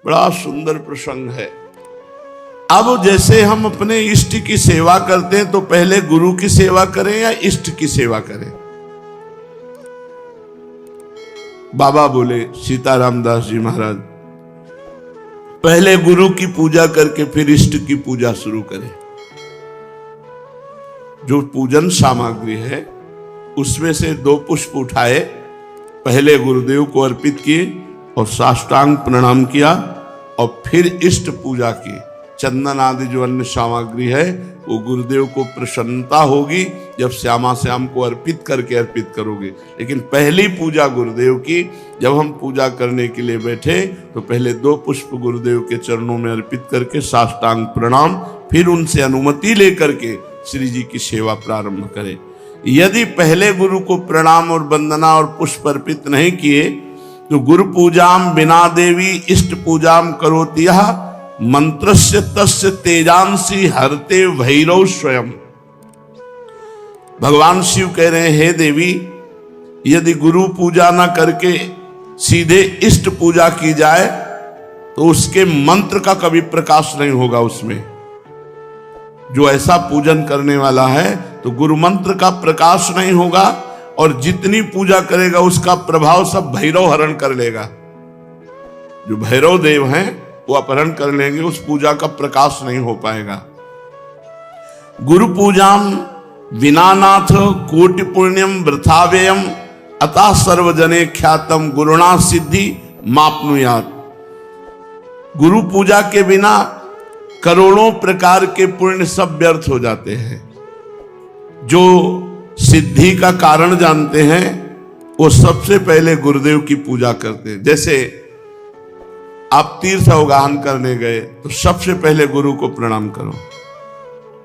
बड़ा सुंदर प्रसंग है। अब जैसे हम अपने इष्ट की सेवा करते हैं तो पहले गुरु की सेवा करें या इष्ट की सेवा करें? बाबा बोले, सीताराम दास जी महाराज, पहले गुरु की पूजा करके फिर इष्ट की पूजा शुरू करें। जो पूजन सामग्री है उसमें से 2 पुष्प उठाए, पहले गुरुदेव को अर्पित किए और साष्टांग प्रणाम किया और फिर इष्ट पूजा की। चंदन आदि जो अन्य सामग्री है वो गुरुदेव को प्रसन्नता होगी जब श्यामा श्याम को अर्पित करोगे। लेकिन पहली पूजा गुरुदेव की, जब हम पूजा करने के लिए बैठे तो पहले 2 पुष्प गुरुदेव के चरणों में अर्पित करके साष्टांग प्रणाम, फिर उनसे अनुमति लेकर के श्री जी की सेवा प्रारंभ करें। यदि पहले गुरु को प्रणाम और वंदना और पुष्प अर्पित नहीं किए तो गुरु पूजाम बिना देवी इष्ट पूजाम करोति यः मंत्रस्य तस्य तेजांसी हरते भैरव स्वयं। भगवान शिव कह रहे हैं, हे देवी, यदि गुरु पूजा ना करके सीधे इष्ट पूजा की जाए तो उसके मंत्र का कभी प्रकाश नहीं होगा। उसमें जो ऐसा पूजन करने वाला है तो गुरु मंत्र का प्रकाश नहीं होगा और जितनी पूजा करेगा उसका प्रभाव सब भैरव हरण कर लेगा। जो भैरव देव हैं वो अपहरण कर लेंगे, उस पूजा का प्रकाश नहीं हो पाएगा। गुरु पूजाम विनानाथ कोटि पुण्यम वृथाव्ययम अतः सर्वजने ख्यातम गुरुणा सिद्धि मापनुयात। गुरु पूजा के बिना करोड़ों प्रकार के पुण्य सब व्यर्थ हो जाते हैं। जो सिद्धि का कारण जानते हैं वो सबसे पहले गुरुदेव की पूजा करते हैं। जैसे आप तीर्थ अवगाहन करने गए तो सबसे पहले गुरु को प्रणाम करो,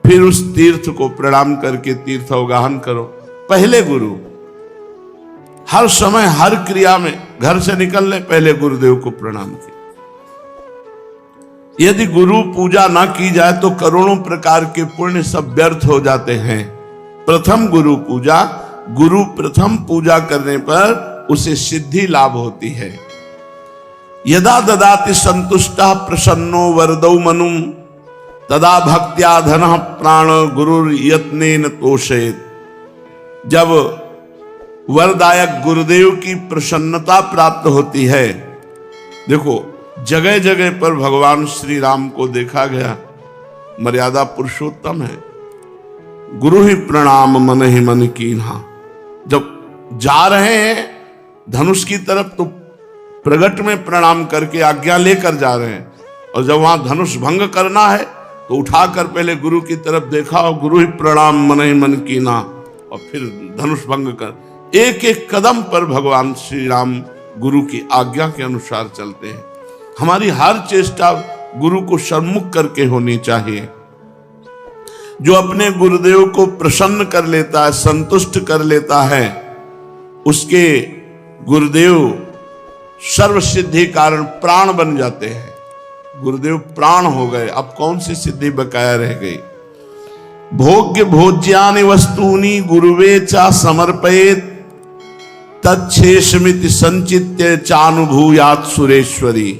फिर उस तीर्थ को प्रणाम करके तीर्थ अवगाहन करो। पहले गुरु, हर समय हर क्रिया में, घर से निकलने पहले गुरुदेव को प्रणाम किया। यदि गुरु पूजा ना की जाए तो करोड़ों प्रकार के पुण्य सब व्यर्थ हो जाते हैं। प्रथम गुरु पूजा, गुरु प्रथम पूजा करने पर उसे सिद्धि लाभ होती है। यदा ददाति संतुष्टः प्रसन्नो वरदौ मनुम तदा भक्त्या धनः प्राण गुरुर यत्नेन तोषेत। जब वरदायक गुरुदेव की प्रसन्नता प्राप्त होती है, देखो जगह जगह पर भगवान श्री राम को देखा गया, मर्यादा पुरुषोत्तम है। गुरु ही प्रणाम मन ही मन कीन्हा। जब जा रहे हैं धनुष की तरफ तो प्रगट में प्रणाम करके आज्ञा लेकर जा रहे हैं, और जब वहां धनुष भंग करना है तो उठाकर पहले गुरु की तरफ देखा और गुरु ही प्रणाम मन ही मन कीन्हा, और फिर धनुष भंग कर एक एक कदम पर भगवान श्री राम गुरु की आज्ञा के अनुसार चलते हैं। हमारी हर चेष्टा गुरु को सम्मुख करके होनी चाहिए। जो अपने गुरुदेव को प्रसन्न कर लेता है, संतुष्ट कर लेता है, उसके गुरुदेव सर्व सिद्धि कारण प्राण बन जाते हैं। गुरुदेव प्राण हो गए, अब कौन सी सिद्धि बकाया रह गई। भोग्य भोज्यानि वस्तूनि गुरुवे चा समर्पयेत तच्छेषमिति संचित्य चानुभूयात सुरेश्वरी।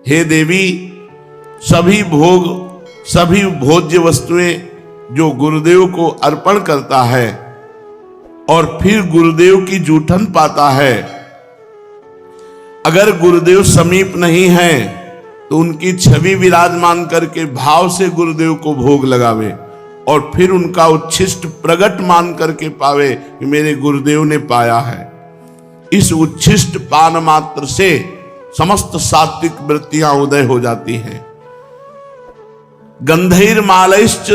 हे देवी, सभी भोग, सभी भोज्य वस्तुएं जो गुरुदेव को अर्पण करता है और फिर गुरुदेव की जूठन पाता है, अगर गुरुदेव समीप नहीं है तो उनकी छवि विराजमान करके भाव से गुरुदेव को भोग लगावे और फिर उनका उच्छिष्ट प्रगट मान करके पावे कि मेरे गुरुदेव ने पाया है। इस उच्छिष्ट पान मात्र से समस्त सात्विक वृत्तियां उदय हो जाती हैं। गंधैर मालैश्च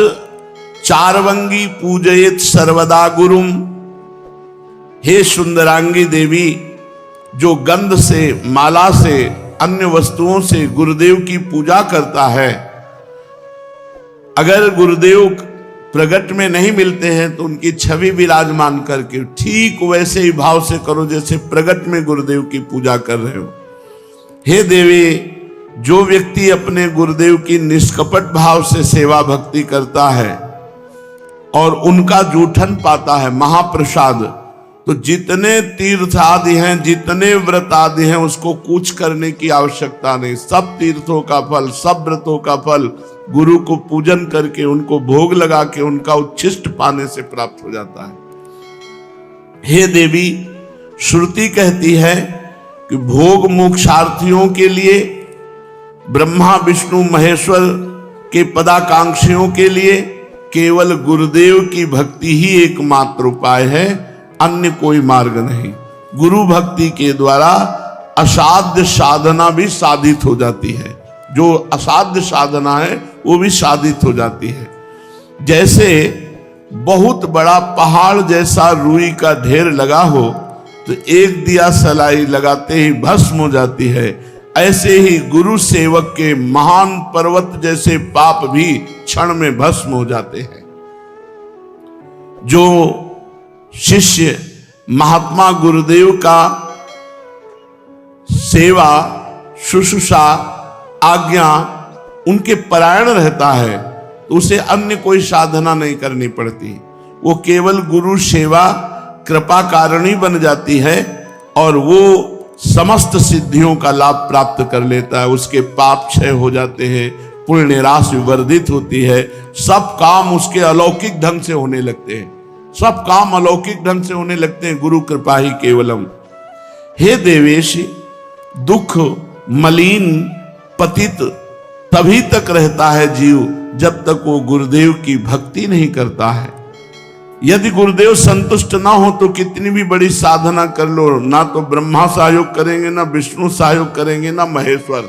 चारवंगी पूजयेत सर्वदा गुरुम। हे सुंदरांगी देवी, जो गंध से, माला से, अन्य वस्तुओं से गुरुदेव की पूजा करता है, अगर गुरुदेव प्रगट में नहीं मिलते हैं तो उनकी छवि विराजमान करके ठीक वैसे ही भाव से करो जैसे प्रगट में गुरुदेव की पूजा कर रहे हो। हे देवी, जो व्यक्ति अपने गुरुदेव की निष्कपट भाव से सेवा भक्ति करता है और उनका जूठन पाता है, महाप्रसाद, तो जितने तीर्थ आदि हैं, जितने व्रत आदि हैं, उसको कुछ करने की आवश्यकता नहीं। सब तीर्थों का फल, सब व्रतों का फल गुरु को पूजन करके, उनको भोग लगा के, उनका उच्छिष्ट पाने से प्राप्त हो जाता है। हे देवी, श्रुति कहती है कि भोग मोक्षार्थियों के लिए, ब्रह्मा विष्णु महेश्वर के पदाकांक्षियों के लिए केवल गुरुदेव की भक्ति ही एकमात्र उपाय है, अन्य कोई मार्ग नहीं। गुरु भक्ति के द्वारा असाध्य साधना भी साधित हो जाती है। जो असाध्य साधना है वो भी साधित हो जाती है। जैसे बहुत बड़ा पहाड़ जैसा रुई का ढेर लगा हो तो एक दिया सलाई लगाते ही भस्म हो जाती है, ऐसे ही गुरु सेवक के महान पर्वत जैसे पाप भी क्षण में भस्म हो जाते हैं। जो शिष्य महात्मा गुरुदेव का सेवा, शुश्रूषा, आज्ञा उनके परायण रहता है तो उसे अन्य कोई साधना नहीं करनी पड़ती। वो केवल गुरु सेवा कृपा कारणी बन जाती है और वो समस्त सिद्धियों का लाभ प्राप्त कर लेता है। उसके पाप क्षय हो जाते हैं, पुण्य राशि वर्धित होती है, सब काम उसके अलौकिक ढंग से होने लगते हैं। सब काम अलौकिक ढंग से होने लगते हैं, गुरु कृपा ही केवलम। हे देवेश, दुख मलिन पतित तभी तक रहता है जीव जब तक वो गुरुदेव की भक्ति नहीं करता है। यदि गुरुदेव संतुष्ट ना हो तो कितनी भी बड़ी साधना कर लो, ना तो ब्रह्मा सहयोग करेंगे, ना विष्णु सहयोग करेंगे, ना महेश्वर।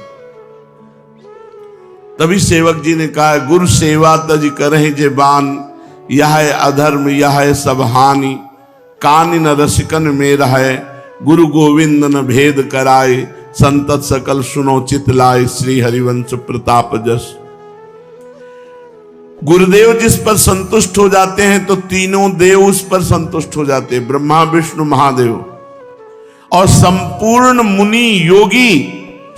तभी सेवक जी ने कहा, गुरु सेवा तज करहि जे बान, यह है अधर्म यह है सब हानि, कानि न रसिकन में रहे, गुरु गोविंद न भेद कराए, संतत सकल सुनो चित लाए, श्री हरिवंश प्रताप जस। गुरुदेव जिस पर संतुष्ट हो जाते हैं तो तीनों देव उस पर संतुष्ट हो जाते हैं, ब्रह्मा विष्णु महादेव। और संपूर्ण मुनि योगी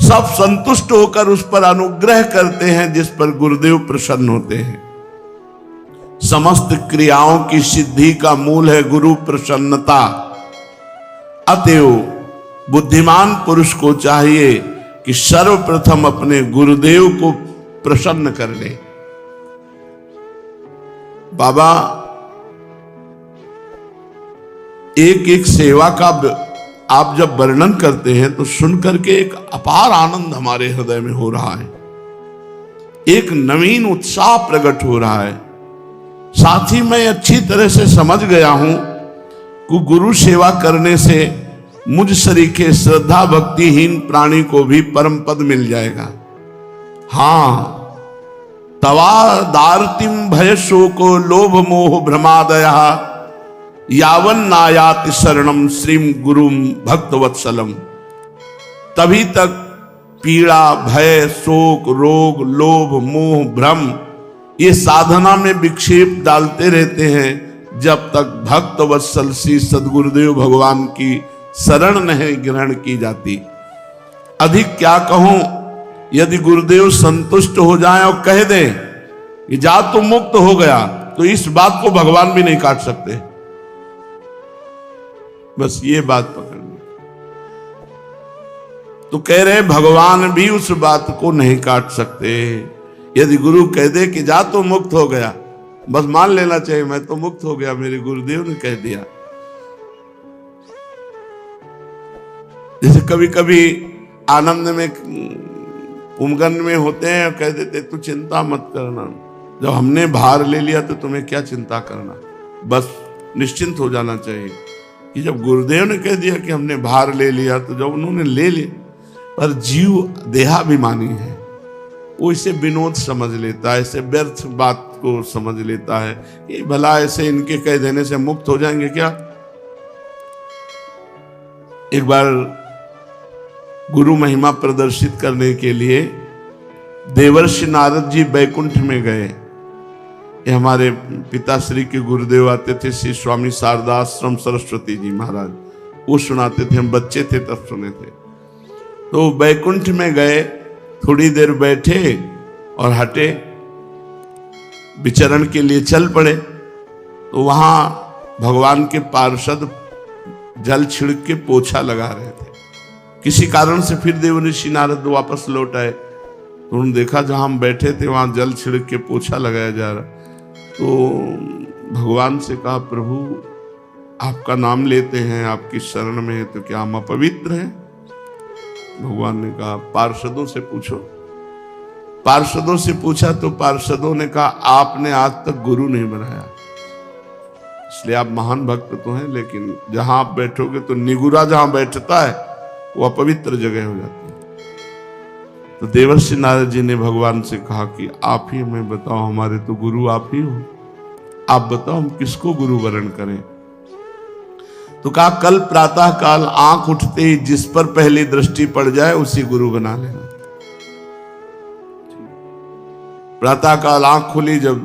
सब संतुष्ट होकर उस पर अनुग्रह करते हैं जिस पर गुरुदेव प्रसन्न होते हैं। समस्त क्रियाओं की सिद्धि का मूल है गुरु प्रसन्नता। अतएव बुद्धिमान पुरुष को चाहिए कि सर्वप्रथम अपने गुरुदेव को प्रसन्न कर ले। बाबा एक एक सेवा का आप जब वर्णन करते हैं तो सुनकर के एक अपार आनंद हमारे हृदय में हो रहा है, एक नवीन उत्साह प्रकट हो रहा है। साथ ही मैं अच्छी तरह से समझ गया हूं कि गुरु सेवा करने से मुझ सरीखे श्रद्धा भक्तिहीन प्राणी को भी परम पद मिल जाएगा। हाँ, तवा दारतिम भय शोको लोभ मोह भ्रमादया, यावन नायाति शरणम श्रीम गुरुम भक्तवत्सलम। तभी तक पीड़ा, भय, शोक, रोग, लोभ, मोह, भ्रम ये साधना में विक्षेप डालते रहते हैं जब तक भक्त वत्सल श्री सदगुरुदेव भगवान की शरण नहीं ग्रहण की जाती। अधिक क्या कहूं, यदि गुरुदेव संतुष्ट हो जाएं और कह दें कि जा तू मुक्त हो गया, तो इस बात को भगवान भी नहीं काट सकते। बस ये बात पकड़नी। तो कह रहे भगवान भी उस बात को नहीं काट सकते। यदि गुरु कह दे कि जा तो मुक्त हो गया, बस मान लेना चाहिए मैं तो मुक्त हो गया, मेरे गुरुदेव ने कह दिया। जैसे कभी कभी आनंद में उमगन में होते हैं और कह देते तू चिंता मत करना, जब हमने भार ले लिया तो तुम्हें क्या चिंता करना, बस निश्चिंत हो जाना चाहिए। कि जब गुरुदेव ने कह दिया कि हमने भार ले लिया तो जब उन्होंने ले लिया, पर जीव देहाभिमानी है, वो इसे विनोद समझ लेता है, इसे व्यर्थ बात को समझ लेता है। ये भला ऐसे इनके कह देने से मुक्त हो जाएंगे क्या। एक बार गुरु महिमा प्रदर्शित करने के लिए देवर्षि नारद जी बैकुंठ में गए। ये हमारे पिताश्री के गुरुदेव आते थे, श्री स्वामी शारदाश्रम सरस्वती जी महाराज, वो सुनाते थे, हम बच्चे थे तब सुने थे। तो बैकुंठ में गए, थोड़ी देर बैठे और हटे, विचरण के लिए चल पड़े। तो वहां भगवान के पार्षद जल छिड़क के पोछा लगा रहे थे। किसी कारण से फिर देवर्षि नारद वापस लौट आए, तो उन्होंने देखा जहां हम बैठे थे वहां जल छिड़क के पोछा लगाया जा रहा। तो भगवान से कहा, प्रभु आपका नाम लेते हैं, आपकी शरण में है, तो क्या हम अपवित्र हैं? भगवान ने कहा, पार्षदों से पूछो। पार्षदों से पूछा तो पार्षदों ने कहा, आपने आज तक गुरु नहीं बनाया, इसलिए आप महान भक्त तो हैं, लेकिन जहां आप बैठोगे तो निगुरा जहां बैठता है वो अपवित्र जगह हो जाती है। तो देवर्षि नारद जी ने भगवान से कहा कि आप ही हमें बताओ, हमारे तो गुरु आप ही हो, आप बताओ हम किसको गुरु वरण करें। तो कहा, कल प्रातः काल आंख उठते ही जिस पर पहली दृष्टि पड़ जाए उसी गुरु बना लेना। प्रातः काल आंख खुली, जब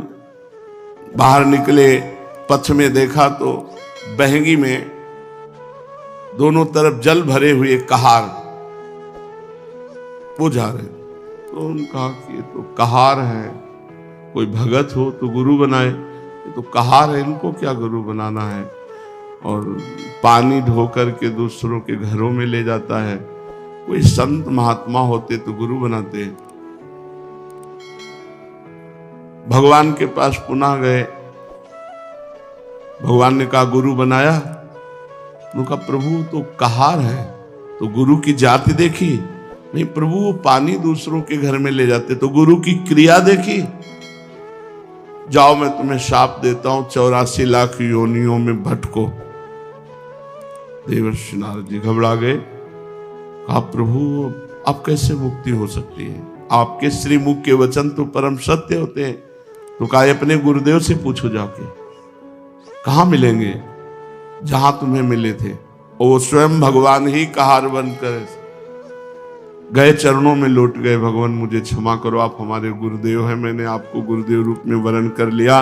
बाहर निकले, पथ में देखा तो बहंगी में दोनों तरफ जल भरे हुए कहार वो जा रहे। तो उन्होंने कहा कि ये तो कहार है, कोई भगत हो तो गुरु बनाए, ये तो कहार है, इनको क्या गुरु बनाना है। और पानी ढो करके दूसरों के घरों में ले जाता है, कोई संत महात्मा होते तो गुरु बनाते। भगवान के पास पुनः गए, भगवान ने कहा, गुरु बनाया? उन्होंने कहा, प्रभु तो कहार है, तो गुरु की जाति देखी? नहीं प्रभु, वो पानी दूसरों के घर में ले जाते, तो गुरु की क्रिया देखी? जाओ मैं तुम्हें शाप देता हूं, 84 लाख योनियों में भटको। देवर्षि नारद जी घबरा गए, कहा, प्रभु अब कैसे मुक्ति हो सकती है? आपके श्रीमुख के वचन तो परम सत्य होते हैं। तो कहा, अपने गुरुदेव से पूछो जाके, कहां मिलेंगे? जहां तुम्हें मिले थे। और वो स्वयं भगवान ही कहार बनकर गए, चरणों में लौट गए, भगवान मुझे क्षमा करो, आप हमारे गुरुदेव हैं, मैंने आपको गुरुदेव रूप में वरण कर लिया,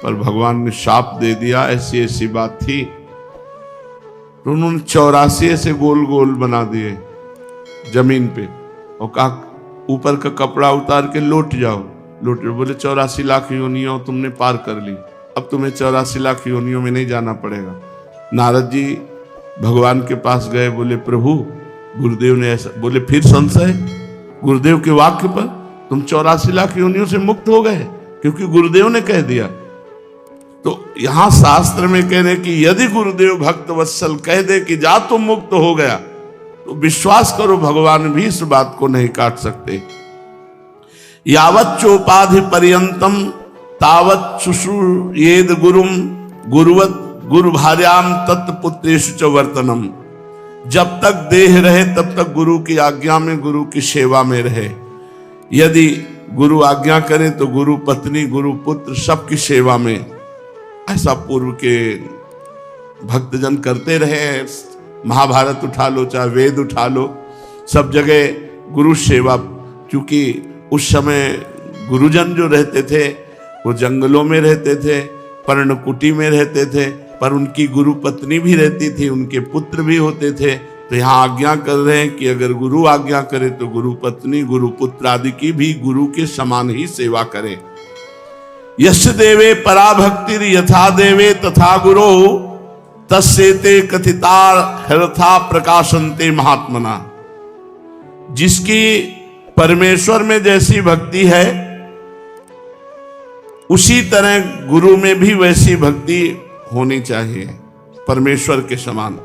पर भगवान ने शाप दे दिया, ऐसी ऐसी बात थी। तो उन्होंने 84 ऐसे गोल गोल बना दिए जमीन पे, और कहा, ऊपर का कपड़ा उतार के लौट जाओ। लौट जाओ, बोले 84 लाख योनियों तुमने पार कर ली, अब तुम्हें 84 लाख योनियों में नहीं जाना पड़ेगा। नारद जी भगवान के पास गए, बोले, प्रभु गुरुदेव ने ऐसा बोले, फिर संशय गुरुदेव के वाक्य पर? तुम 84 लाख योनियों से मुक्त हो गए क्योंकि गुरुदेव ने कह दिया। तो यहां शास्त्र में कह रहे कि यदि गुरुदेव भक्त वत्सल कह दे कि जा तुम मुक्त हो गया, तो विश्वास करो भगवान भी इस बात को नहीं काट सकते। यावत चोपाधि पर्यंतम तावत शुश्रूयेद गुरुम गुरुवत गुरु भार्याम तत्पुत्रेषु च वर्तनम। जब तक देह रहे तब तक गुरु की आज्ञा में, गुरु की सेवा में रहे। यदि गुरु आज्ञा करे तो गुरु पत्नी, गुरु पुत्र सबकी सेवा में। ऐसा पूर्व के भक्तजन करते रहे। महाभारत उठा लो, चाहे वेद उठा लो, सब जगह गुरु सेवा। क्योंकि उस समय गुरुजन जो रहते थे वो जंगलों में रहते थे, पर्णकुटी में रहते थे, पर उनकी गुरु पत्नी भी रहती थी, उनके पुत्र भी होते थे। तो यहाँ आज्ञा कर रहे हैं कि अगर गुरु आज्ञा करे तो गुरु पत्नी, गुरु पुत्र आदि की भी गुरु के समान ही सेवा करें। यश देवे पराभक्तिर यथा देवे तथा गुरो तस्सेते कथिता हरथा प्रकाशन्ते महात्मना। जिसकी परमेश्वर में जैसी भक्ति है उसी तरह गुरु में भी वैसी भक्ति होनी चाहिए, परमेश्वर के समान।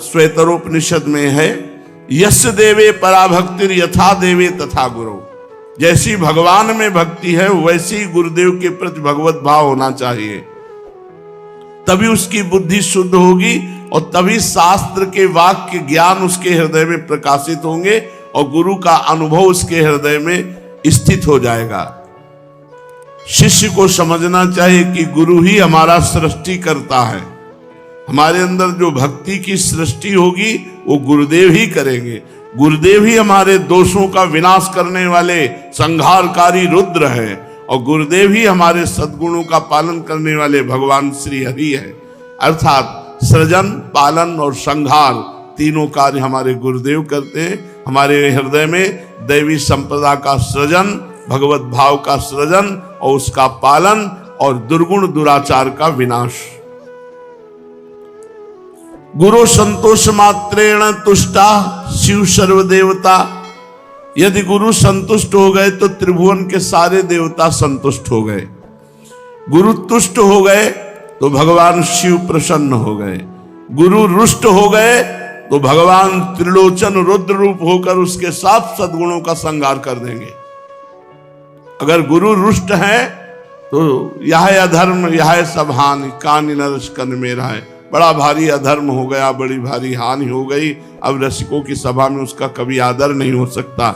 श्वेतरोपनिषद में है, यश देवे पराभक्तिर यथा देवे तथा गुरु। जैसी भगवान में भक्ति है वैसी गुरुदेव के प्रति भगवत भाव होना चाहिए, तभी उसकी बुद्धि शुद्ध होगी और तभी शास्त्र के वाक्य ज्ञान उसके हृदय में प्रकाशित होंगे और गुरु का अनुभव उसके हृदय में स्थित हो जाएगा। शिष्य को समझना चाहिए कि गुरु ही हमारा सृष्टि करता है। हमारे अंदर जो भक्ति की सृष्टि होगी वो गुरुदेव ही करेंगे। गुरुदेव ही हमारे दोषों का विनाश करने वाले संहारकारी रुद्र है और गुरुदेव ही हमारे सद्गुणों का पालन करने वाले भगवान श्री हरि है। अर्थात सृजन, पालन और संहार तीनों कार्य हमारे गुरुदेव करते हैं। हमारे हृदय में दैवी संपदा का सृजन, भगवत भाव का सृजन और उसका पालन और दुर्गुण दुराचार का विनाश। गुरु संतोष मात्रेण तुष्टा शिव सर्वदेवता। यदि गुरु संतुष्ट हो गए तो त्रिभुवन के सारे देवता संतुष्ट हो गए। गुरु तुष्ट हो गए तो भगवान शिव प्रसन्न हो गए। गुरु रुष्ट हो गए तो भगवान त्रिलोचन रुद्र रूप होकर उसके साथ सद्गुणों का संहार कर देंगे। अगर गुरु रुष्ट है तो यह अधर्म यह सब हानि कानि नरस कन मेरा है, बड़ा भारी अधर्म हो गया, बड़ी भारी हानि हो गई। अब रसिकों की सभा में उसका कभी आदर नहीं हो सकता।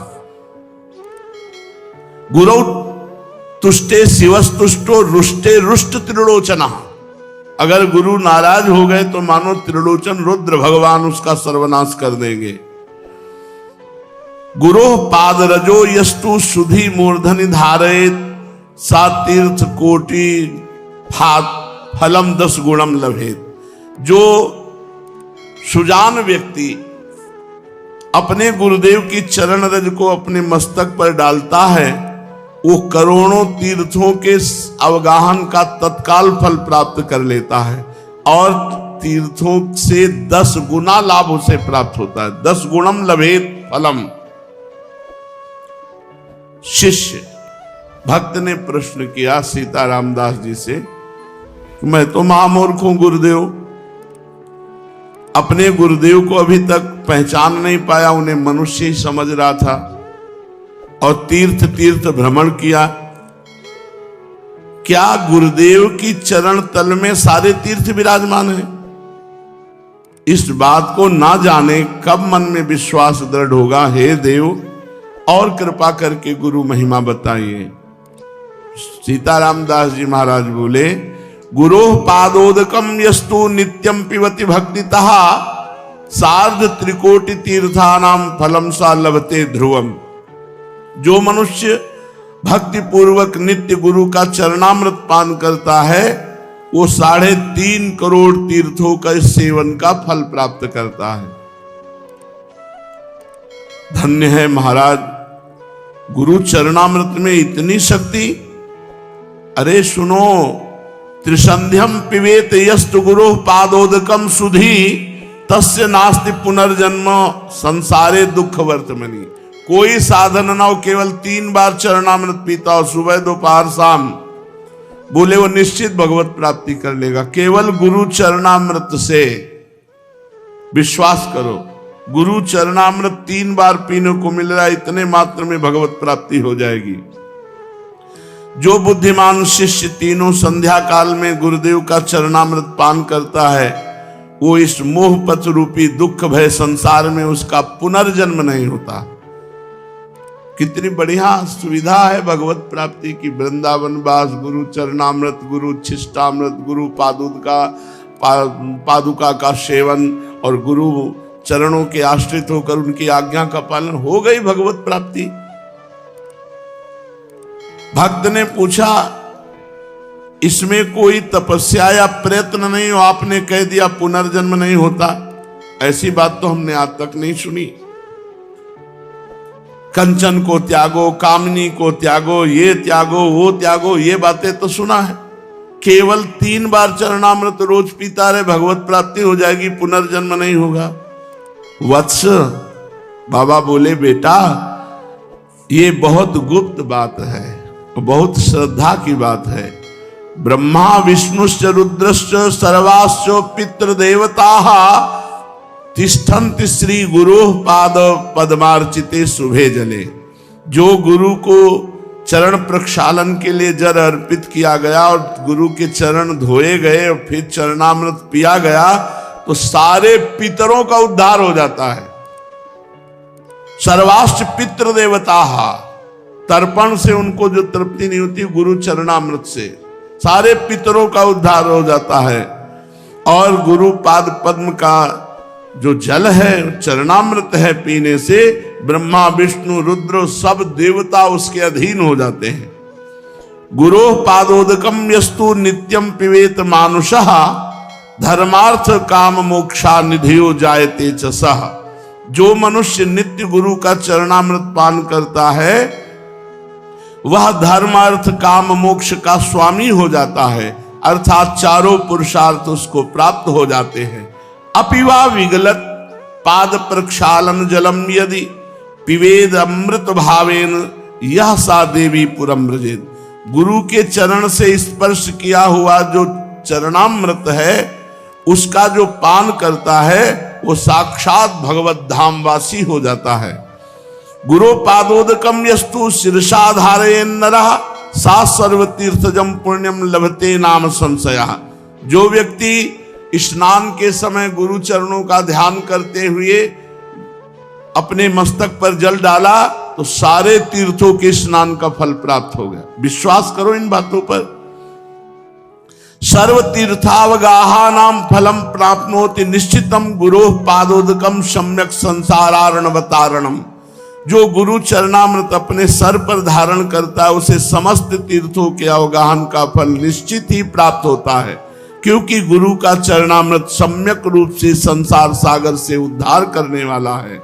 गुरु तुष्टे शिवस्तुष्टो रुष्टे रुष्ट त्रिलोचना। अगर गुरु नाराज हो गए तो मानो त्रिलोचन रुद्र भगवान उसका सर्वनाश कर देंगे। गुरु पाद रजो यस्तु सुधि मूर्धनि धारयेत सा तीर्थ कोटि फलम 10 गुणम लभेत। जो सुजान व्यक्ति अपने गुरुदेव की चरण रज को अपने मस्तक पर डालता है वो करोड़ों तीर्थों के अवगाहन का तत्काल फल प्राप्त कर लेता है और तीर्थों से 10 गुना लाभ उसे प्राप्त होता है। 10 गुणम लभेत फलम। शिष्य भक्त ने प्रश्न किया सीताराम दास जी से, मैं तो महामूर्ख हूं गुरुदेव, अपने गुरुदेव को अभी तक पहचान नहीं पाया, उन्हें मनुष्य ही समझ रहा था और तीर्थ तीर्थ भ्रमण किया। क्या गुरुदेव की चरण तल में सारे तीर्थ विराजमान हैं? इस बात को ना जाने कब मन में विश्वास दृढ़ होगा। हे देव और कृपा करके गुरु महिमा बताइए। सीताराम दास जी महाराज बोले, गुरो पादोदकम यस्तु नित्यम पिबति भक्तितः सार्ध त्रिकोटि तीर्थानाम फलम सा लभते ध्रुवम। जो मनुष्य भक्ति पूर्वक नित्य गुरु का चरणामृत पान करता है वो 3.5 करोड़ तीर्थों का सेवन का फल प्राप्त करता है। धन्य है महाराज, गुरु चरणामृत में इतनी शक्ति। अरे सुनो, त्रिसंध्यम पिबेत यस्तु गुरु पादोदकम सुधी तस्य नास्ति पुनर्जन्म संसारे दुख वर्तमनि। कोई साधन ना हो, केवल 3 बार चरणामृत पीता हो, सुबह दोपहर शाम, बोले वो निश्चित भगवत प्राप्ति कर लेगा। केवल गुरु चरणामृत से विश्वास करो, गुरु चरणामृत 3 बार पीने को मिल रहा है, इतने मात्र में भगवत प्राप्ति हो जाएगी। जो बुद्धिमान शिष्य तीनों संध्या काल में गुरुदेव का चरणामृत पान करता है वो इस मोह पथ रूपी दुख भय संसार में उसका पुनर्जन्म नहीं होता। कितनी बढ़िया सुविधा है भगवत प्राप्ति की। वृंदावन वास, गुरु चरणामृत, गुरु छिष्टामृत, गुरु पादुका का सेवन और गुरु चरणों के आश्रित होकर उनकी आज्ञा का पालन, हो गई भगवत प्राप्ति। भक्त ने पूछा, इसमें कोई तपस्या या प्रयत्न नहीं हो, आपने कह दिया पुनर्जन्म नहीं होता। ऐसी बात तो हमने आज तक नहीं सुनी। कंचन को त्यागो, कामनी को त्यागो, ये त्यागो वो त्यागो, ये बातें तो सुना है। केवल 3 बार चरणामृत रोज पीता रहे, भगवत प्राप्ति हो जाएगी, पुनर्जन्म नहीं होगा। वत्स, बाबा बोले बेटा ये बहुत गुप्त बात है, बहुत श्रद्धा की बात है। ब्रह्मा विष्णुश्च रुद्रश्च सर्वाश्च पितृ देवताः तिष्ठन्ति श्री गुरु पाद पद्मार्चिते शुभे जले। जो गुरु को चरण प्रक्षालन के लिए जल अर्पित किया गया और गुरु के चरण धोए गए और फिर चरणामृत पिया गया तो सारे पितरों का उद्धार हो जाता है। सर्वाश्च पितृ देवता, तर्पण से उनको जो तृप्ति नहीं होती, गुरु चरणामृत से सारे पितरों का उद्धार हो जाता है। और गुरु पाद पद्म का जो जल है, चरणामृत है, पीने से ब्रह्मा विष्णु रुद्र सब देवता उसके अधीन हो जाते हैं। गुरु पादोदकम यस्तु नित्यम पिबेत मानुषः धर्मार्थ काम मोक्षा निधियो जायते च सः। जो मनुष्य नित्य गुरु का चरणामृत पान करता है वह धर्म अर्थ काम मोक्ष का स्वामी हो जाता है, अर्थात चारों पुरुषार्थ उसको प्राप्त हो जाते हैं। अपिवा विगलत पाद प्रक्षालन जलम यदि पिवेद अमृत भावेन यह सा देवी पुरम ब्रजेत। गुरु के चरण से स्पर्श किया हुआ जो चरणामृत है उसका जो पान करता है वो साक्षात भगवत धाम वासी हो जाता है। गुरु पादोदकम यस्तु शीर्षा धारयेन नरः सा सर्व तीर्थजम पुण्यम लभते नाम संशया। जो व्यक्ति स्नान के समय गुरु चरणों का ध्यान करते हुए अपने मस्तक पर जल डाला तो सारे तीर्थों के स्नान का फल प्राप्त हो गया। विश्वास करो इन बातों पर। सर्व तीर्थावगाहा नाम फलम प्राप्नोति निश्चितम गुरोः पादोदकम सम्यक संसारार्णवतारणम। जो गुरु चरणामृत अपने सर पर धारण करता है उसे समस्त तीर्थों के अवगाहन का फल निश्चित ही प्राप्त होता है, क्योंकि गुरु का चरणामृत सम्यक रूप से संसार सागर से उद्धार करने वाला है।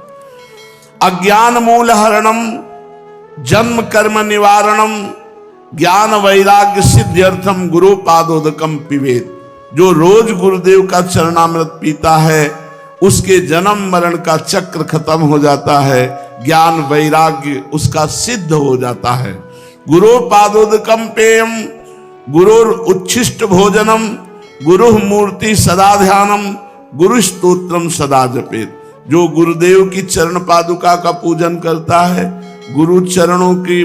अज्ञान मूल हरणम जन्म कर्म निवारणम ज्ञान वैराग्य सिद्ध्यर्थम गुरु पादोदकम पिबेत। जो रोज गुरुदेव का चरणामृत पीता है उसके जन्म मरण का चक्र खत्म हो जाता है, ज्ञान वैराग्य उसका सिद्ध हो जाता है। गुरु पादोदकम पेयम गुरुर उच्छिष्ट भोजनम गुरु मूर्ति सदा ध्यानम गुरु स्तोत्रम सदा जपेत। जो गुरुदेव की चरण पादुका का पूजन करता है, गुरु चरणों की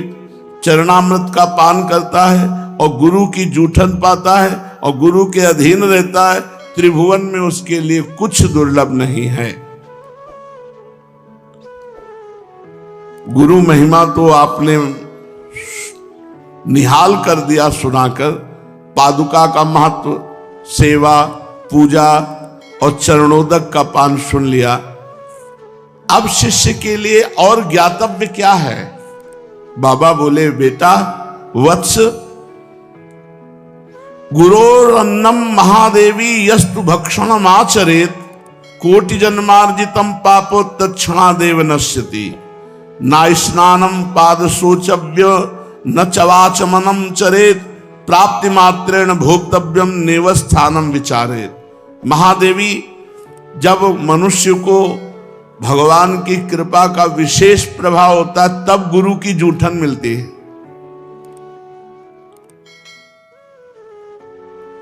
चरणामृत का पान करता है और गुरु की जूठन पाता है और गुरु के अधीन रहता है, त्रिभुवन में उसके लिए कुछ दुर्लभ नहीं है। गुरु महिमा तो आपने निहाल कर दिया सुनाकर। पादुका का महत्व, सेवा, पूजा और चरणोदक का पान सुन लिया। अब शिष्य के लिए और ज्ञातव्य क्या है? बाबा बोले, बेटा वत्स गुरोरन्नम महादेवी यस्तु भक्षणम आचरेत कोटि जन्मार्जितम पापो तत्क्षणादेव नश्यति। ना स्नानम पाद शोचव्य न चवाचमनम चरेत प्राप्ति मात्रेण भोक्तव्यम नेवस्थानम विचारेत। महादेवी, जब मनुष्य को भगवान की कृपा का विशेष प्रभाव होता है तब गुरु की जूठन मिलती है।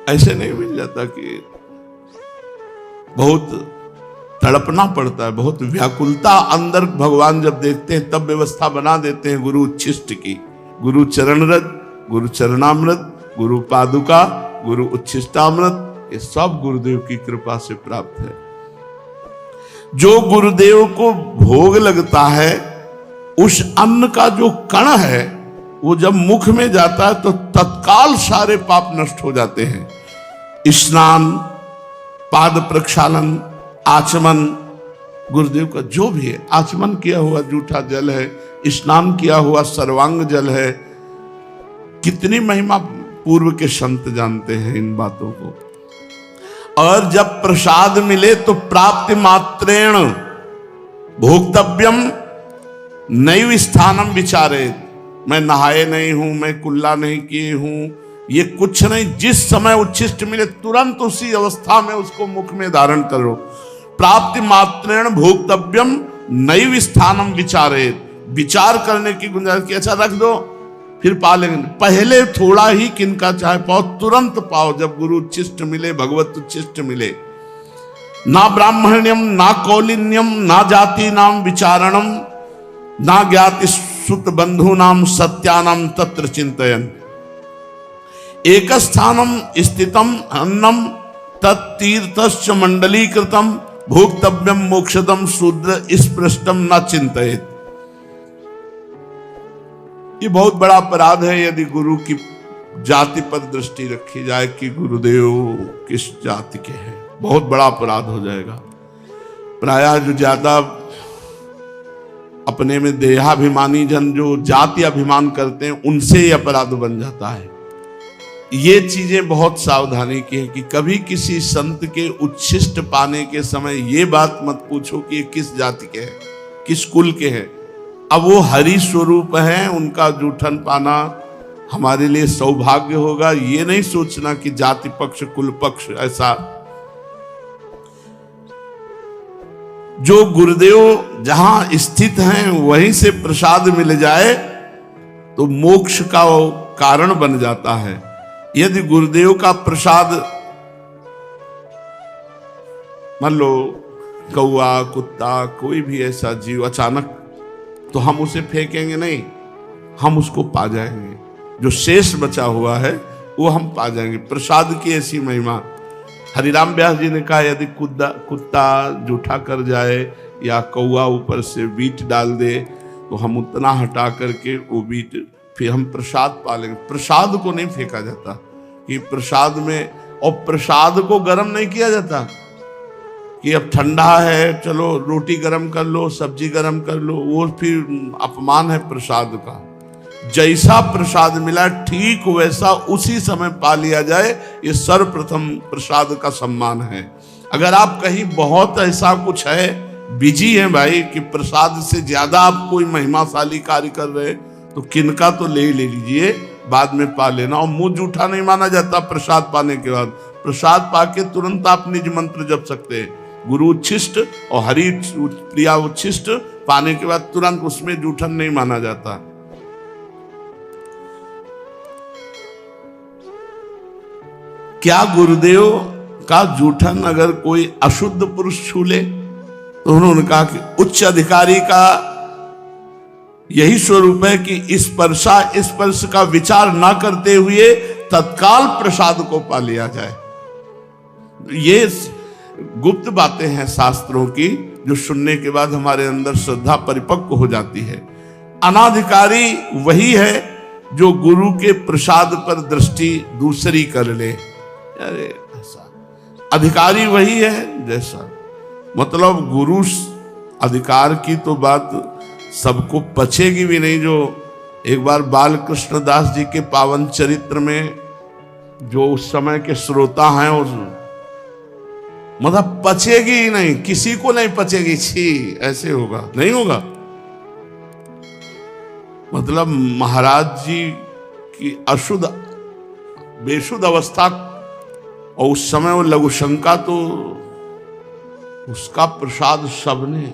ऐसे नहीं मिल जाता कि बहुत तड़पना पड़ता है, बहुत व्याकुलता अंदर भगवान जब देखते हैं तब व्यवस्था बना देते हैं गुरु उच्छिष्ट की। गुरु चरणरज, गुरु चरणामृत, गुरु पादुका, गुरु उच्छिष्टामृत, ये सब गुरुदेव की कृपा से प्राप्त है। जो गुरुदेव को भोग लगता है उस अन्न का जो कण है वो जब मुख में जाता है तो तत्काल सारे पाप नष्ट हो जाते हैं। स्नान, पाद प्रक्षालन, आचमन, गुरुदेव का जो भी है, आचमन किया हुआ जूठा जल है, स्नान किया हुआ सर्वांग जल है। कितनी महिमा पूर्व के संत जानते हैं इन बातों को। और जब प्रसाद मिले तो प्राप्ति मात्रेण भोक्तव्यम नैव स्थानम विचारे। मैं नहाए नहीं हूं, मैं कुल्ला नहीं किए हूं, ये कुछ नहीं। जिस समय उच्छिष्ट मिले तुरंत उसी अवस्था में उसको मुख में धारण करो। प्राप्ति मात्रेण भोक्तव्यम नैव स्थानम विचारे। विचार करने की गुंजाइश की, अच्छा रख दो फिर पा लेंगे, पहले थोड़ा ही किनका चाहे पाओ, तुरंत पाओ जब गुरु उच्छिष्ट मिले, भगवत उच्छिष्ट मिले। ना ब्राह्मण्यम ना कौलिन्यम ना जाति नाम विचारणम ना ज्ञाति सुत बंधु नाम सत्यानाम तत्र चिंतयन। एक स्थानम स्थितम अन्नम तत्तीर्थश्च मंडलीकृतम भोक्तव्यम मोक्षदम शूद्र स्पृष्टम न चिंतयेत। ये बहुत बड़ा अपराध है यदि गुरु की जाति पर दृष्टि रखी जाए कि गुरुदेव किस जाति के हैं। बहुत बड़ा अपराध हो जाएगा। प्रायः जो ज्यादा अपने में देहाभिमानी जन जो जाति अभिमान करते हैं उनसे ही अपराध बन जाता है। ये चीजें बहुत सावधानी की है कि कभी किसी संत के उच्छिष्ट पाने के समय ये बात मत पूछो कि ये किस जाति के हैं, किस कुल के हैं। अब वो हरि स्वरूप हैं, उनका जूठन पाना हमारे लिए सौभाग्य होगा। ये नहीं सोचना कि जाति पक्ष कुल पक्ष ऐसा। जो गुरुदेव जहां स्थित हैं वहीं से प्रसाद मिल जाए तो मोक्ष का वो कारण बन जाता है। यदि गुरुदेव का प्रसाद, मान लो कौआ, कुत्ता, कोई भी ऐसा जीव अचानक, तो हम उसे फेंकेंगे नहीं, हम उसको पा जाएंगे। जो शेष बचा हुआ है वो हम पा जाएंगे। प्रसाद की ऐसी महिमा। हरिराम व्यास जी ने कहा यदि कुत्ता जूठा कर जाए या कौआ ऊपर से बीट डाल दे तो हम उतना हटा करके वो बीट फिर हम प्रसाद पा लेंगे। प्रसाद को नहीं फेंका जाता कि प्रसाद में, और प्रसाद को गर्म नहीं किया जाता कि अब ठंडा है चलो रोटी गर्म कर लो, सब्जी गर्म कर लो, वो फिर अपमान है प्रसाद का। जैसा प्रसाद मिला ठीक वैसा उसी समय पा लिया जाए, ये सर्वप्रथम प्रसाद का सम्मान है। अगर आप कहीं बहुत ऐसा कुछ है, बिजी है भाई कि प्रसाद से ज्यादा आप कोई महिमाशाली कार्य कर रहे, तो किनका तो ले लीजिए, बाद में पा लेना। और मुंह जूठा नहीं माना जाता प्रसाद पाने के बाद। प्रसाद पाके तुरंत आप निज मंत्र जप सकते हैं, गुरु उच्छिष्ट और हरि प्रिया उच्छिष्ट पाने के बाद तुरंत उसमें जूठन नहीं माना जाता। क्या गुरुदेव का जूठन अगर कोई अशुद्ध पुरुष छू ले, तो उन्होंने कहा कि उच्च अधिकारी का यही स्वरूप है कि स्पर्श का विचार ना करते हुए तत्काल प्रसाद को पा लिया जाए। ये गुप्त बातें हैं शास्त्रों की, जो सुनने के बाद हमारे अंदर श्रद्धा परिपक्व हो जाती है। अनाधिकारी वही है जो गुरु के प्रसाद पर दृष्टि दूसरी कर ले। अरे ऐसा अधिकारी वही है जैसा, मतलब गुरु अधिकार की तो बात सबको पचेगी भी नहीं। जो एक बार बाल कृष्ण दास जी के पावन चरित्र में जो उस समय के श्रोता हैं, उस मतलब पचेगी ही नहीं, किसी को नहीं पचेगी। छी, ऐसे होगा नहीं होगा। मतलब महाराज जी की अशुद्ध बेशुद्ध अवस्था, और उस समय वो लघु शंका, तो उसका प्रसाद सबने,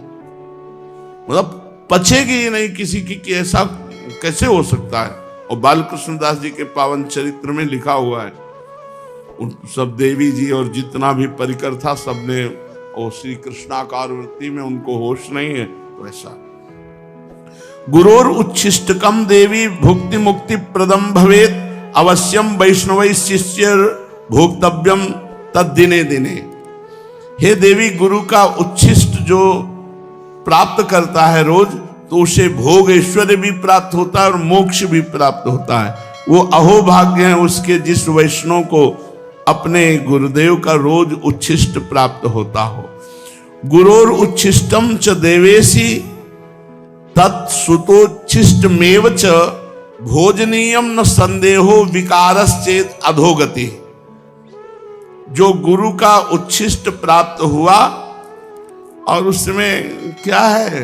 मतलब पचेगी ही नहीं किसी की कि ऐसा कैसे हो सकता है। और बालकृष्ण दास जी के पावन चरित्र में लिखा हुआ है, उन सब देवी जी और जितना भी परिकर था सबने, और श्री कृष्णाकार वृत्ति में उनको होश नहीं है। तो ऐसा गुरोर उच्छिष्टकम देवी भुक्ति मुक्ति प्रदम भवेत अवश्यम वैष्णव शिष्य भोक्तव्यम तद दिने दिने। हे देवी, गुरु का उच्छिष्ट जो प्राप्त करता है रोज, तो उसे भोग ऐश्वर्य भी प्राप्त होता है और मोक्ष भी प्राप्त होता है। वो अहोभाग्य है उसके जिस वैष्णव को अपने गुरुदेव का रोज उच्छिष्ट प्राप्त होता हो। गुरोर उच्छिष्टम च देवेशी तत्सुतोच्छिष्टमेव च भोजनीयम न संदेहो विकारश्चेत अधोगति। जो गुरु का उच्छिष्ट प्राप्त हुआ और उसमें क्या है,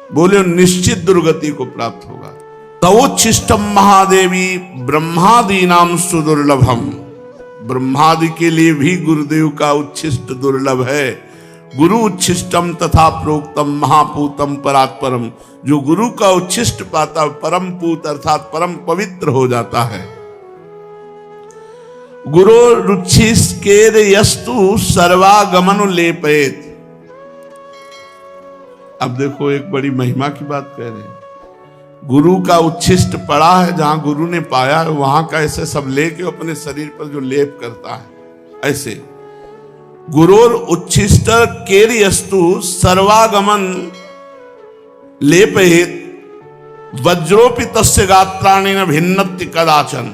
बोले निश्चित दुर्गति को प्राप्त होगा। तवोच्छिष्टम महादेवी ब्रह्मादि नाम सुदुर्लभम। ब्रह्मादि के लिए भी गुरुदेव का उच्छिष्ट दुर्लभ है। गुरु उच्छिष्टम तथा प्रोक्तम महापूतम परात्परम। जो गुरु का उच्छिष्ट पाता परम पूत अर्थात परम पवित्र हो जाता है। गुरु रुच्छिष्केर यस्तु सर्वागमन लेपेत। अब देखो एक बड़ी महिमा की बात कह रहे हैं। गुरु का उच्छिष्ट पड़ा है, जहां गुरु ने पाया है वहां का ऐसे सब लेके अपने शरीर पर जो लेप करता है, ऐसे गुरोर उच्छिष्ट केर्यस्तु सर्वागमन लेपयेत वज्रोपि तस्य गात्राणि न भिन्नति कदाचन।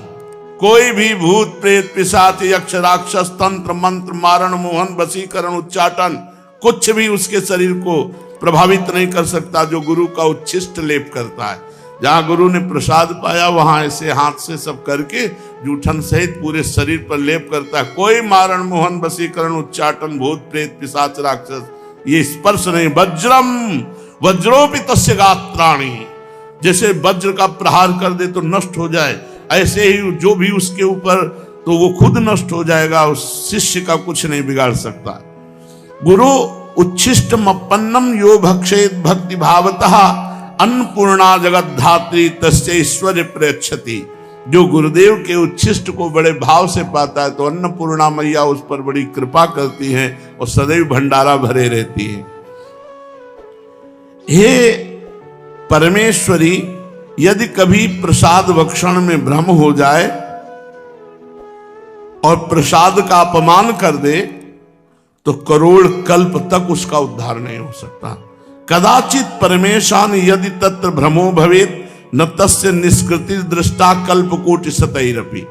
कोई भी भूत प्रेत पिशाच यक्ष राक्षस तंत्र मंत्र मारण मोहन वशीकरण उच्चाटन कुछ भी उसके शरीर को प्रभावित नहीं कर सकता जो गुरु का उच्छिष्ट लेप करता है। जहां गुरु ने प्रसाद पाया वहां ऐसे हाथ से सब करके जूठन सहित पूरे शरीर पर लेप करता है। कोई मारण मोहन वशीकरण उच्चाटन भूत प्रेत पिशाच राक्षस ये स्पर्श नहीं। वज्रम वज्रोपि तस्य गात्राणि। जैसे वज्र का प्रहार कर दे तो नष्ट हो जाए, ऐसे ही जो भी उसके ऊपर तो वो खुद नष्ट हो जाएगा, उस शिष्य का कुछ नहीं बिगाड़ सकता। गुरु उच्छिष्टम अपन्नम यो भक्षेत भक्ति भावतः अन्नपूर्णा जगत धात्री तस्य ऐश्वर्य प्रयच्छति। जो गुरुदेव के उच्छिष्ट को बड़े भाव से पाता है तो अन्नपूर्णा मैया उस पर बड़ी कृपा करती हैं और सदैव भंडारा भरे रहती है। हे परमेश्वरी, यदि कभी प्रसाद भक्षण में भ्रम हो जाए और प्रसाद का अपमान कर दे तो करोड़ कल्प तक उसका उद्धार नहीं हो सकता। कदाचित परमेशान यदि तत्र भ्रमो भवेत न तस्य निष्कृति दृष्टा कल्पकोटि सतैरपि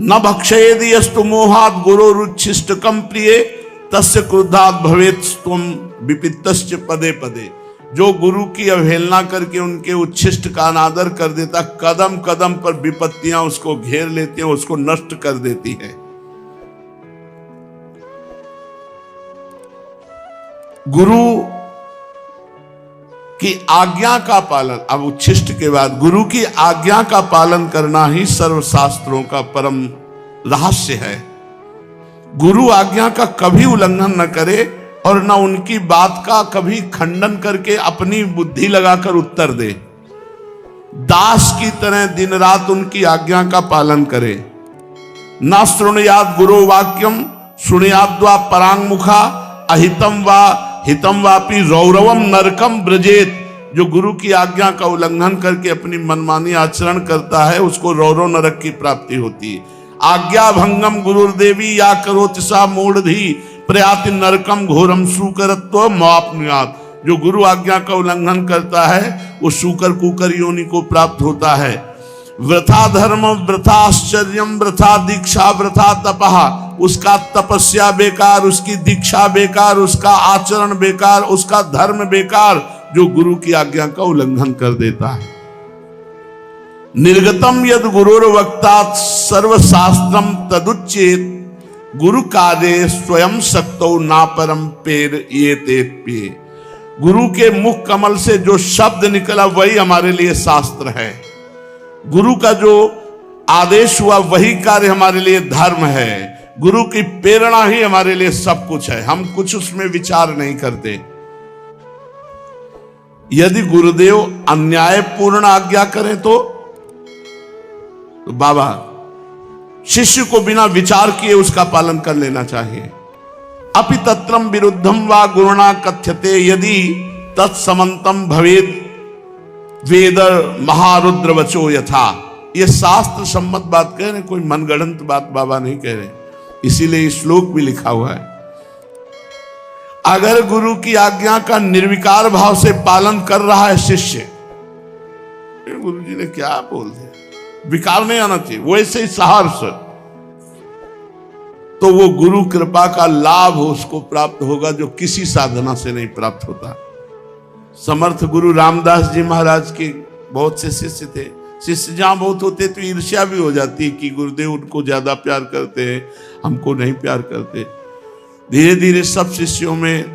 न भक्षयेदि यस्तु मोहात् गुरोरुच्छिष्टकम प्रिये तस्य क्रुद्धात् भवेत् त्वं विपित्तश्च पदे पदे। जो गुरु की अवहेलना करके उनके उच्छिष्ट का अनादर कर देता, कदम कदम पर विपत्तियां उसको घेर लेती हैं, उसको नष्ट कर देती है। गुरु की आज्ञा का पालन, अब उच्छिष्ट के बाद गुरु की आज्ञा का पालन करना ही सर्वशास्त्रों का परम रहस्य है। गुरु आज्ञा का कभी उल्लंघन न करे और न उनकी बात का कभी खंडन करके अपनी बुद्धि लगाकर उत्तर दे। दास की तरह दिन रात उनकी आज्ञा का पालन करे। न शृणुयात् गुरो वाक्यम शृणुयाद्वा परांगमुखा अहितम वा हितम वापि रौरवम नरकम ब्रजेत। जो गुरु की आज्ञा का उल्लंघन करके अपनी मनमानी आचरण करता है उसको रौरव नरक की प्राप्ति होती है। आज्ञा भंगम गुरुर्देवी या करोति सा मूढ़धि प्रयाति नरकम घोरम सुकरत्व मापनुयात। जो गुरु आज्ञा का उल्लंघन करता है वो सुकर कुकर योनि को प्राप्त होता है। वृथा धर्म वृथा आश्चर्यम वृथा दीक्षा वृथा तपहा। उसका तपस्या बेकार, उसकी दीक्षा बेकार, उसका आचरण बेकार, उसका धर्म बेकार, जो गुरु की आज्ञा का उल्लंघन कर देता है। निर्गतम यद गुरुर्वक्तात् सर्वशास्त्रम तदुच्चेत गुरु कार्ये स्वयं शक्तो ना परम पेर ये तेत्प्ये। गुरु के मुख कमल से जो शब्द निकला वही हमारे लिए शास्त्र है। गुरु का जो आदेश हुआ वही कार्य हमारे लिए धर्म है। गुरु की प्रेरणा ही हमारे लिए सब कुछ है, हम कुछ उसमें विचार नहीं करते। यदि गुरुदेव अन्यायपूर्ण आज्ञा करें तो बाबा शिष्य को बिना विचार किए उसका पालन कर लेना चाहिए। अपि तत्रम विरुद्धम वा गुरुणा कथ्यते यदि तत्समंतम भवेद वेद महारुद्र वचो यथा। ये शास्त्र सम्मत बात कह रहे, कोई मनगढ़ंत बात बाबा नहीं कह रहे, इसीलिए श्लोक भी लिखा हुआ है। अगर गुरु की आज्ञा का निर्विकार भाव से पालन कर रहा है शिष्य, गुरु जी ने क्या बोल दिया, विकार नहीं आना चाहिए, वैसे ही सहर्ष, तो वो गुरु कृपा का लाभ उसको प्राप्त होगा जो किसी साधना से नहीं प्राप्त होता। समर्थ गुरु रामदास जी महाराज के बहुत से शिष्य थे। शिष्य जहां बहुत होते तो ईर्ष्या भी हो जाती कि गुरुदेव उनको ज्यादा प्यार करते हैं, हमको नहीं प्यार करते। धीरे धीरे सब शिष्यों में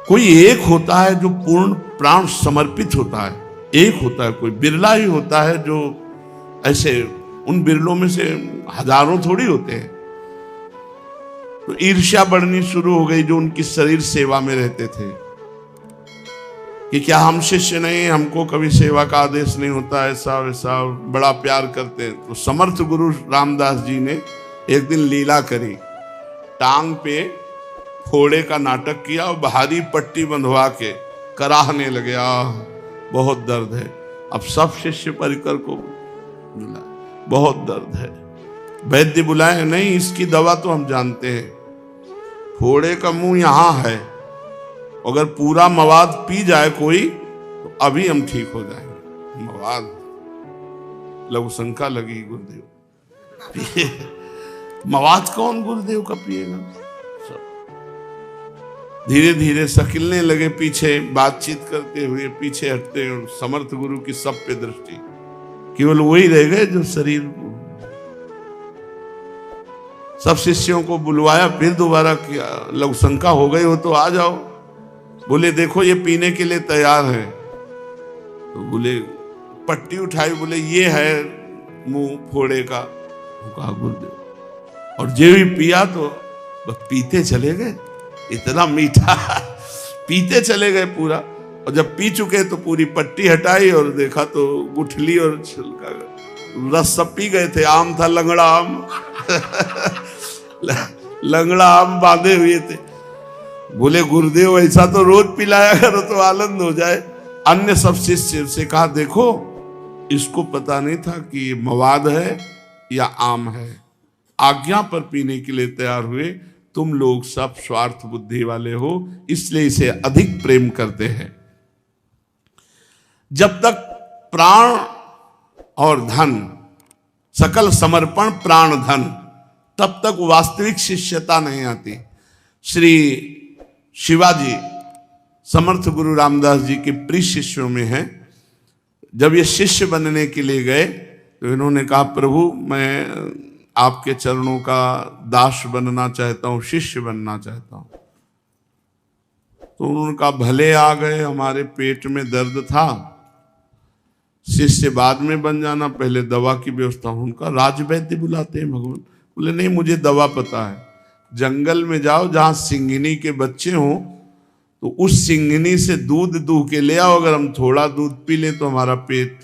कोई एक होता है जो पूर्ण प्राण समर्पित होता है, एक होता है, कोई बिरला ही होता है जो ऐसे, उन बिरलों में से हजारों थोड़ी होते हैं। तो ईर्ष्या बढ़नी शुरू हो गई जो उनकी शरीर सेवा में रहते थे कि क्या हम शिष्य नहीं, हमको कभी सेवा का आदेश नहीं होता, ऐसा वैसा, बड़ा प्यार करते हैं। तो समर्थ गुरु रामदास जी ने एक दिन लीला करी, टांग पे फोड़े का नाटक किया और भारी पट्टी बंधवा के कराहने लगे, बहुत दर्द है। अब सब शिष्य परिकर को बुलाए, बहुत दर्द है। वैद्य बुलाए, नहीं इसकी दवा तो हम जानते हैं, फोड़े का मुंह यहाँ है, अगर पूरा मवाद पी जाए कोई तो अभी हम ठीक हो जाएंगे। मवाद, लघु शंका लगी गुरुदेव, मवाद कौन गुरुदेव का पिएगा। धीरे धीरे सकिलने लगे, पीछे बातचीत करते हुए पीछे हटते, और समर्थ गुरु की सब पे दृष्टि, केवल वही रह गए जो शरीर। सब शिष्यों को बुलवाया, फिर दोबारा किया, लघु शंका हो गई हो तो आ जाओ। बोले देखो ये पीने के लिए तैयार है। तो बोले पट्टी उठाई, बोले ये है मुंह फोड़े का, कहा गुरुदेव, और जे भी पिया तो बस पीते चले गए, इतना मीठा पीते चले गए पूरा। और जब पी चुके तो पूरी पट्टी हटाई और देखा तो गुठली और छिलका रस सब पी गए थे। आम था लंगड़ा आम लंगड़ा आम बांधे हुए थे। बोले गुरुदेव ऐसा तो रोज पिलाया करो तो आनंद हो जाए। अन्य सब शिष्य से कहा देखो इसको पता नहीं था कि ये मवाद है या आम है, आज्ञा पर पीने के लिए तैयार हुए। तुम लोग सब स्वार्थ बुद्धि वाले हो, इसलिए इसे अधिक प्रेम करते हैं। जब तक प्राण और धन, सकल समर्पण प्राण धन, तब तक वास्तविक शिष्यता नहीं आती। श्री शिवाजी समर्थ गुरु रामदास जी के प्रिय शिष्यों में हैं। जब ये शिष्य बनने के लिए गए तो इन्होंने कहा प्रभु मैं आपके चरणों का दास बनना चाहता हूं, शिष्य बनना चाहता हूं। तो उन्होंने कहा भले आ गए, हमारे पेट में दर्द था, शिष्य बाद में बन जाना, पहले दवा की व्यवस्था। उनका राजवैद्य बुलाते हैं भगवान। बोले नहीं मुझे दवा पता है, जंगल में जाओ जहां सिंघनी के बच्चे हों तो उस सिंघनी से दूध दूह के ले आओ, अगर हम थोड़ा दूध पी लें तो हमारा पेट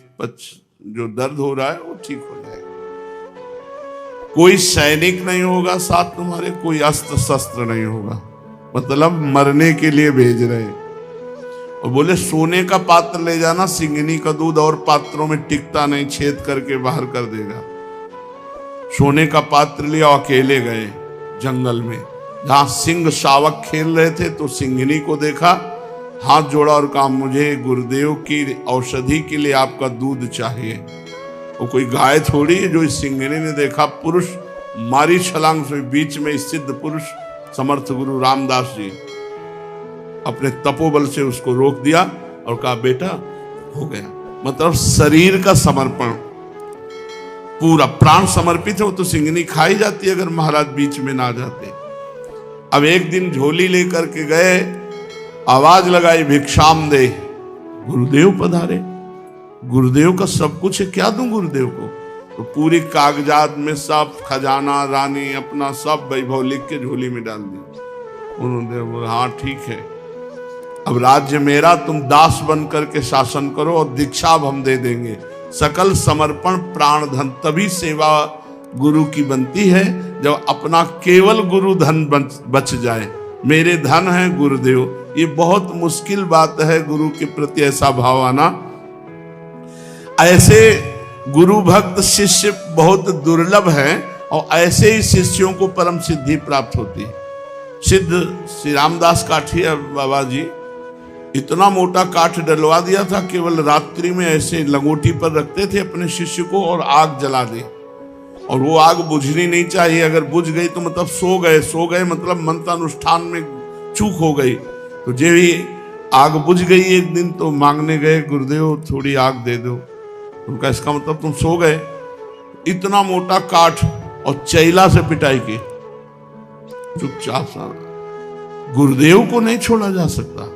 जो दर्द हो रहा है वो ठीक हो जाएगा। कोई सैनिक नहीं होगा साथ तुम्हारे, कोई अस्त्र शस्त्र नहीं होगा, मतलब मरने के लिए भेज रहे। और बोले सोने का पात्र ले जाना, सिंघनी का दूध और पात्रों में टिकता नहीं, छेद करके बाहर कर देगा। सोने का पात्र लिया, अकेले गए जंगल में जहां सिंह शावक खेल रहे थे। तो सिंघनी को देखा, हाथ जोड़ा और कहा मुझे गुरुदेव की औषधि के लिए आपका दूध चाहिए। वो कोई गाय थोड़ी है। जो इस सिंघनी ने देखा पुरुष मारी छलांग से, बीच में सिद्ध पुरुष समर्थ गुरु रामदास जी अपने तपोबल से उसको रोक दिया और कहा बेटा हो गया। मतलब शरीर का समर्पण, पूरा प्राण समर्पित है। वो तो सिंघनी खाई जाती है अगर महाराज बीच में ना जाते। अब एक दिन झोली लेकर के गए, आवाज लगाई भिक्षाम दे, गुरुदेव पधारे। गुरुदेव का सब कुछ है, क्या दूं गुरुदेव को? तो पूरी कागजात में सब खजाना रानी अपना सब वैभव लिख के झोली में डाल दिया। उन्होंने बोला हाँ ठीक है, अब राज्य मेरा, तुम दास बन करके शासन करो और दीक्षा अब हम दे देंगे। सकल समर्पण प्राण धन, तभी सेवा गुरु की बनती है जब अपना केवल गुरु धन बच जाए। मेरे धन है गुरुदेव, ये बहुत मुश्किल बात है गुरु के प्रति ऐसा भाव आना। ऐसे गुरु भक्त शिष्य बहुत दुर्लभ हैं और ऐसे ही शिष्यों को परम सिद्धि प्राप्त होती है। सिद्ध श्री रामदास काठिया बाबा जी इतना मोटा काठ डलवा दिया था, केवल रात्रि में ऐसे लंगोटी पर रखते थे अपने शिष्य को और आग जला दे। और वो आग बुझनी नहीं चाहिए, अगर बुझ गई तो मतलब सो गए मतलब मंत्रानुष्ठान में चूक हो गई। तो जे भी आग बुझ गई एक दिन तो मांगने गए गुरुदेव थोड़ी आग दे दो। उनका इसका मतलब तुम सो गए। इतना मोटा काठ और चैला से पिटाई की, चुपचाप सा। गुरुदेव को नहीं छोड़ा जा सकता,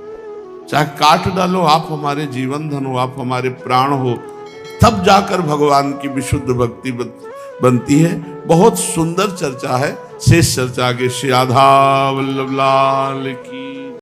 चाहे काट डालो, आप हमारे जीवन धन हो, आप हमारे प्राण हो, तब जाकर भगवान की विशुद्ध भक्ति बनती है। बहुत सुंदर चर्चा है, शेष चर्चा आगे। श्री राधा वल्लभ लाल की।